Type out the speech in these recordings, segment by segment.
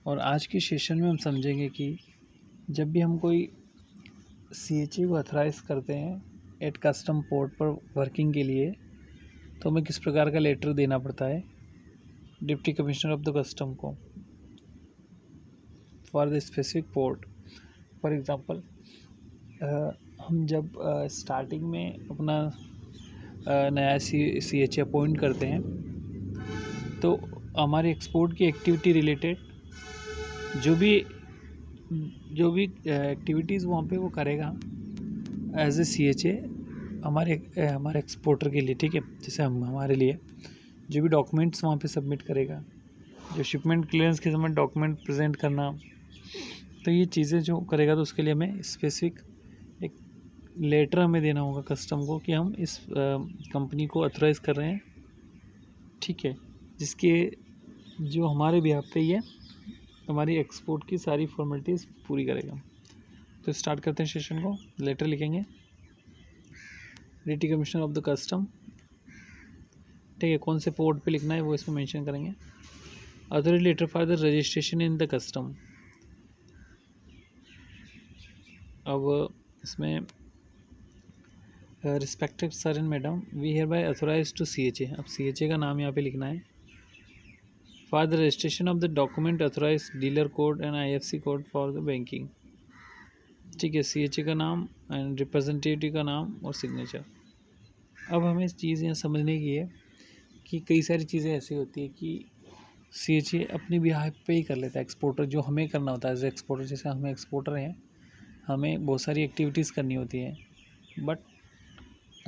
और आज के सेशन में हम समझेंगे कि जब भी हम कोई CHA को ऑथराइज़ करते हैं एट कस्टम पोर्ट पर वर्किंग के लिए, तो हमें किस प्रकार का लेटर देना पड़ता है deputy commissioner of the custom को for the specific port. For example हम जब स्टार्टिंग में अपना नया CHA अपॉइंट करते हैं, तो हमारी एक्सपोर्ट की एक्टिविटी रिलेटेड जो भी एक्टिविटीज़ वहाँ पे वो करेगा एज ए CHA हमारे एक्सपोर्टर के लिए, ठीक है। जैसे हम हमारे लिए जो भी डॉक्यूमेंट्स वहाँ पे सबमिट करेगा, जो शिपमेंट क्लियरेंस के समय डॉक्यूमेंट प्रेजेंट करना, तो ये चीज़ें जो करेगा तो उसके लिए हमें स्पेसिफिक एक लेटर हमें देना होगा कस्टम को कि हम इस कंपनी को ऑथराइज़ कर रहे हैं, ठीक है, जिसके जो हमारे बिहाफ पे ये हमारी एक्सपोर्ट की सारी फॉर्मेलिटीज़ पूरी करेगा। तो स्टार्ट करते हैं सेशन को। लेटर लिखेंगे deputy commissioner of the custom, ठीक है। कौन से पोर्ट पे लिखना है वो इसमें मेंशन करेंगे। Authority letter for the registration in the custom. अब इसमें respected sir and madam, we hereby authorize to CHA। अब CHA का नाम यहाँ पे लिखना है। For the registration of the document authorize dealer code and IFSC code for the banking, ठीक है। CHA का नाम एंड रिप्रेजेंटेटिव का नाम और सिग्नेचर। अब हमें इस चीज़ यहाँ समझने की है कि कई सारी चीज़ें ऐसी होती है कि CHA अपनी बिहाफ पे ही कर लेता है एक्सपोर्टर, जो हमें करना होता है एज एक्सपोर्टर। जैसे हमें एक्सपोर्टर हैं, हमें बहुत सारी एक्टिविटीज़ करनी होती हैं, बट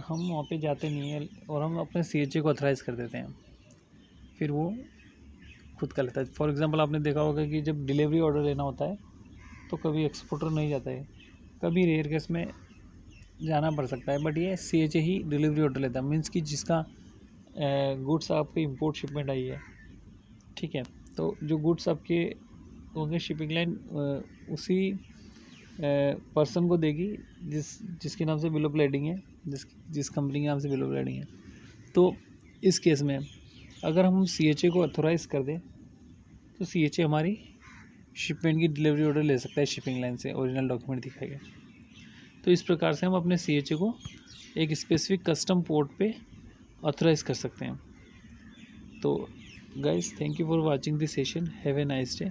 हम वहाँ पे जाते नहीं हैं और हम अपने CHA को ऑथराइज़ कर देते हैं, फिर वो खुद कर लेता है। फॉर एग्जांपल आपने देखा होगा कि जब डिलीवरी ऑर्डर लेना होता है तो कभी एक्सपोर्टर नहीं जाता है, कभी रेयर केस में जाना पड़ सकता है, बट ये CHA ही डिलीवरी ऑर्डर लेता है। मीन्स कि जिसका गुड्स आपके इंपोर्ट शिपमेंट आई है, ठीक है, तो जो गुड्स आपके होंगे शिपिंग लाइन उसी पर्सन को देगी जिसके नाम से बिल ऑफ लेडिंग है, जिस कंपनी के नाम से बिल ऑफ लेडिंग है। तो इस केस में अगर हम CHA को ऑथोराइज़ कर दें तो CHA हमारी शिपमेंट की डिलीवरी ऑर्डर ले सकता है शिपिंग लाइन से, ओरिजिनल डॉक्यूमेंट दिखाएगा। तो इस प्रकार से हम अपने CHA को एक स्पेसिफिक कस्टम पोर्ट पे ऑथराइज़ कर सकते हैं। तो guys, thank you for watching this session. Have a nice day.